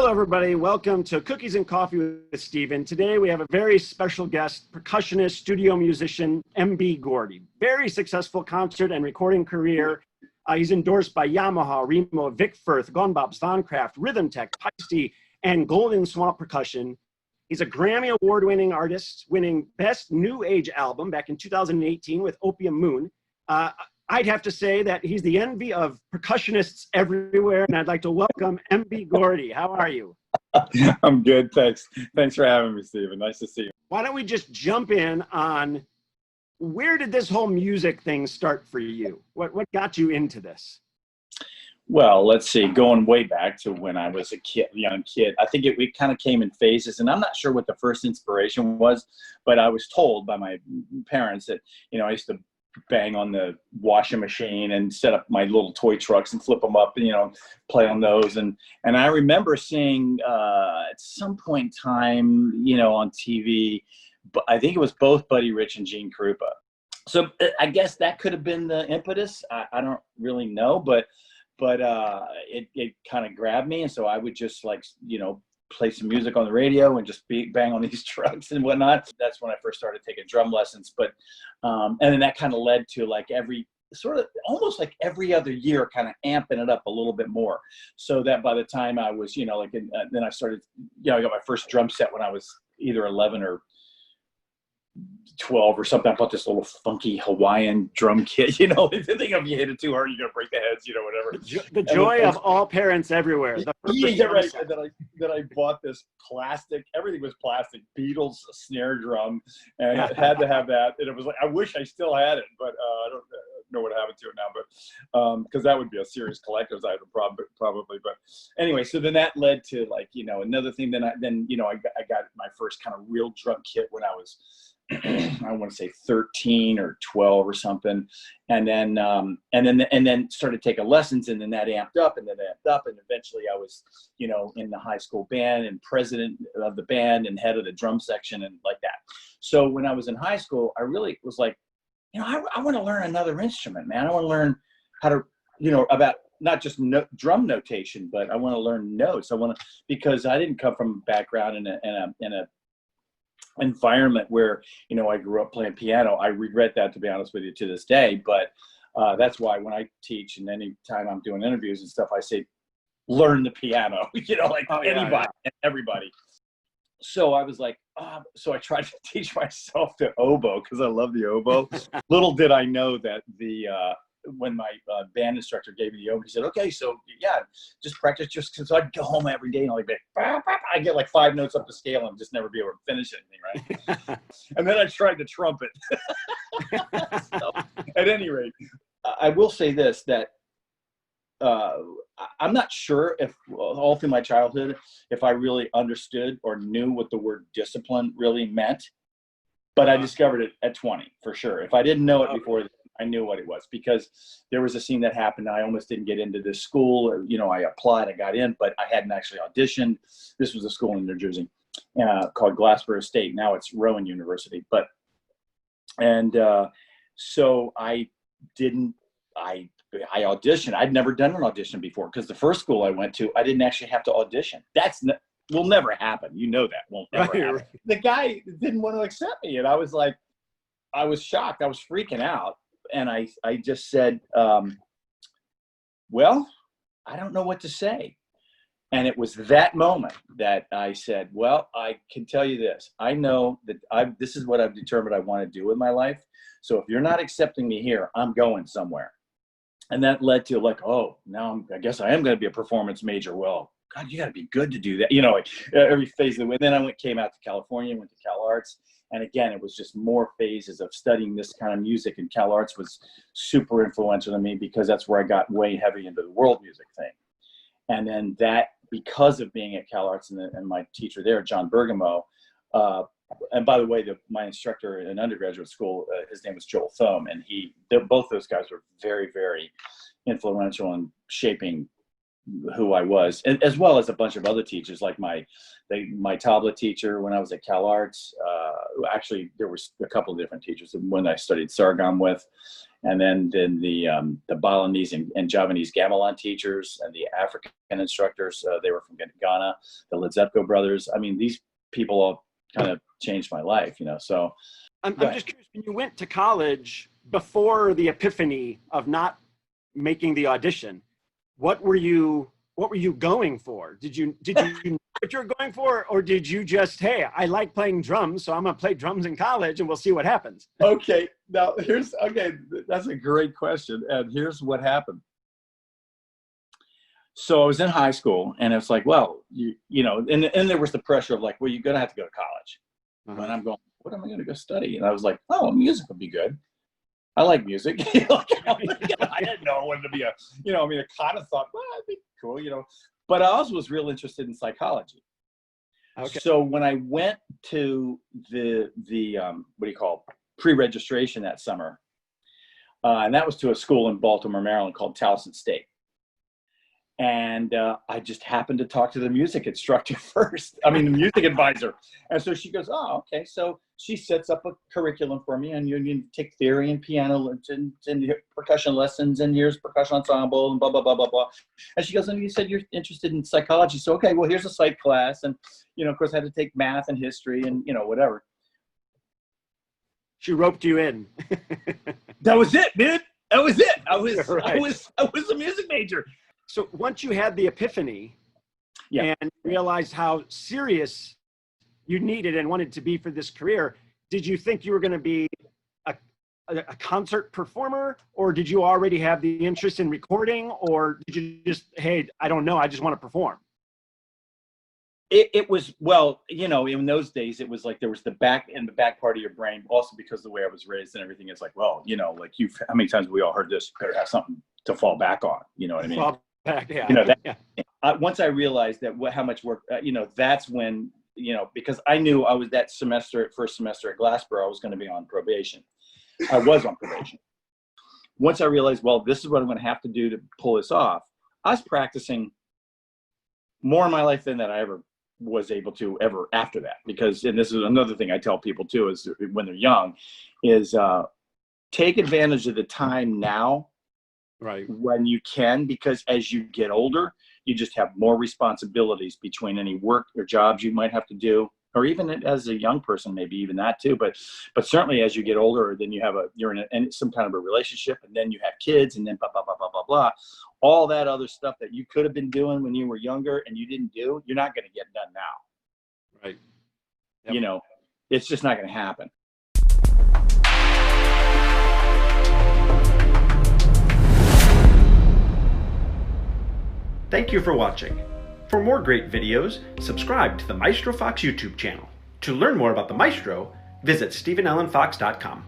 Hello, everybody. Welcome to Cookies and Coffee with Steven. Today, we have a very special guest, percussionist, studio musician, MB Gordy. Very successful concert and recording career. He's endorsed by Yamaha, Remo, Vic Firth, Gunbobs, Von Craft, Rhythm Tech, Peisty, and Golden Swamp Percussion. He's a Grammy Award-winning artist, winning Best New Age Album back in 2018 with Opium Moon. I'd have to say that he's the envy of percussionists everywhere, and I'd like to welcome MB Gordy. How are you? I'm good, thanks. Thanks for having me, Steven. Nice to see you. Why don't we just jump in on where did this whole music thing start for you? What got you into this? Well, let's see, going way back to when I was a young kid, I think it kind of came in phases, and I'm not sure what the first inspiration was, but I was told by my parents that, I used to bang on the washing machine and set up my little toy trucks and flip them up and, play on those. And I remember seeing at some point in time, on TV, but I think it was both Buddy Rich and Gene Krupa. So I guess that could have been the impetus. I don't really know, but it kind of grabbed me. And so I would just play some music on the radio and just bang on these trucks and whatnot. That's when I first started taking drum lessons. But and then that kind of led to almost like every other year, kind of amping it up a little bit more. So that by the time I was, then I started, I got my first drum set when I was either 11 or 12 or something. I bought this little funky Hawaiian drum kit, the thing of you hit it too hard, you're going to break the heads, whatever. The joy of all parents everywhere. Yeah, right. That I bought this plastic, everything was plastic, Beatles snare drum, and it had to have that. And it was like, I wish I still had it, but I don't know what happened to it now, but because that would be a serious collector's item probably. But anyway, so then that led to another thing. Then I got my first kind of real drum kit when I was, I want to say 13 or 12 or something. And then started taking lessons, and then that amped up and eventually I was, in the high school band and president of the band and head of the drum section and like that. So when I was in high school, I really was like, I want to learn another instrument, man. I want to learn how to, about not just drum notation, but I want to learn notes. Because I didn't come from a background in a environment where, I grew up playing piano. I regret that, to be honest with you, to this day. But that's why when I teach and any time I'm doing interviews and stuff, I say, learn the piano, anybody and everybody. So I was like, so I tried to teach myself the oboe because I love the oboe. Little did I know that when my band instructor gave me the oboe, he said, okay, so yeah, just practice. So I'd go home every day and I get like 5 notes up the scale and just never be able to finish anything, right? And then I tried the trumpet. So, at any rate, I will say this, that I'm not sure if all through my childhood, if I really understood or knew what the word discipline really meant, but I discovered it at 20 for sure. If I didn't know it before, I knew what it was, because there was a scene that happened. I almost didn't get into this school. I applied, I got in, but I hadn't actually auditioned. This was a school in New Jersey called Glassboro State. Now it's Rowan University. So I auditioned. I'd never done an audition before, because the first school I went to, I didn't actually have to audition. Will never happen. That won't ever happen. Right. The guy didn't want to accept me, and I was like, I was shocked. I was freaking out. And I just said, well, I don't know what to say. And it was that moment that I said, well, I can tell you this. I know that this is what I've determined I want to do with my life. So if you're not accepting me here, I'm going somewhere. And that led to oh, now I guess I am going to be a performance major. Well, God, you got to be good to do that. Every phase of the way. Then I came out to California, went to Cal Arts. And again, it was just more phases of studying this kind of music. And Cal Arts was super influential to me, because that's where I got way heavy into the world music thing. And then that, because of being at Cal Arts and my teacher there, John Bergamo, and by the way, my instructor in undergraduate school, his name was Joel Thome, and both those guys were very, very influential in shaping who I was, as well as a bunch of other teachers, like my tabla teacher when I was at Cal Arts. Actually, there was a couple of different teachers when I studied Sargon with, And then the Balinese and Javanese gamelan teachers and the African instructors, they were from Ghana, the Ledzepko brothers. I mean, these people all kind of changed my life, you know. So I'm just curious, when you went to college before the epiphany of not making the audition, what were you going for? Did you know what you were going for, or did you just, hey, I like playing drums, so I'm gonna play drums in college and we'll see what happens? Okay, now that's a great question, and here's what happened. So I was in high school, and it's like, well, you know, and there was the pressure of like, well, you're gonna have to go to college. And I'm going, what am I gonna go study? And I was like, oh, music would be good. I like music. I didn't know I wanted to be I kind of thought, well, that'd be cool, you know. But I also was real interested in psychology. Okay. So when I went to the pre-registration that summer, and that was to a school in Baltimore, Maryland called Towson State. And I just happened to talk to the music instructor first. I mean, the music advisor. And so she goes, oh, okay. So she sets up a curriculum for me, and you take theory and piano and percussion lessons and years percussion ensemble and blah, blah, blah, blah, blah. And she goes, and you said you're interested in psychology. So, okay, well, here's a psych class. And, you know, of course, I had to take math and history and, you know, whatever. She roped you in. That was it, dude. That was it. I Right. was a music major. So once you had the epiphany and realized how serious you needed and wanted to be for this career, did you think you were going to be a concert performer, or did you already have the interest in recording, or did you just, hey, I don't know, I just want to perform? It was, well, you know, in those days, it was like there was the back part of your brain, also because of the way I was raised and everything. It's like, well, you know, like how many times we all heard this, better have something to fall back on, you know what I mean? Fall back, yeah. You know, once I realized that how much work, you know, that's when, you know, because I knew I was first semester at Glassboro, I was going to be on probation. I was on probation. Once I realized, well, this is what I'm going to have to do to pull this off, I was practicing more in my life than that I ever was able to ever after that. Because, and this is another thing I tell people too, is when they're young, is take advantage of the time now, right, when you can, because as you get older, you just have more responsibilities between any work or jobs you might have to do, or even as a young person, maybe even that too. But certainly as you get older, then you're in some kind of a relationship, and then you have kids, and then blah, blah, blah, blah, blah, blah. All that other stuff that you could have been doing when you were younger and you didn't do, you're not going to get done now. right. Yep. You know, it's just not going to happen. Thank you for watching. For more great videos, subscribe to the Maestro Fox YouTube channel. To learn more about the Maestro, visit StevenAllenFox.com.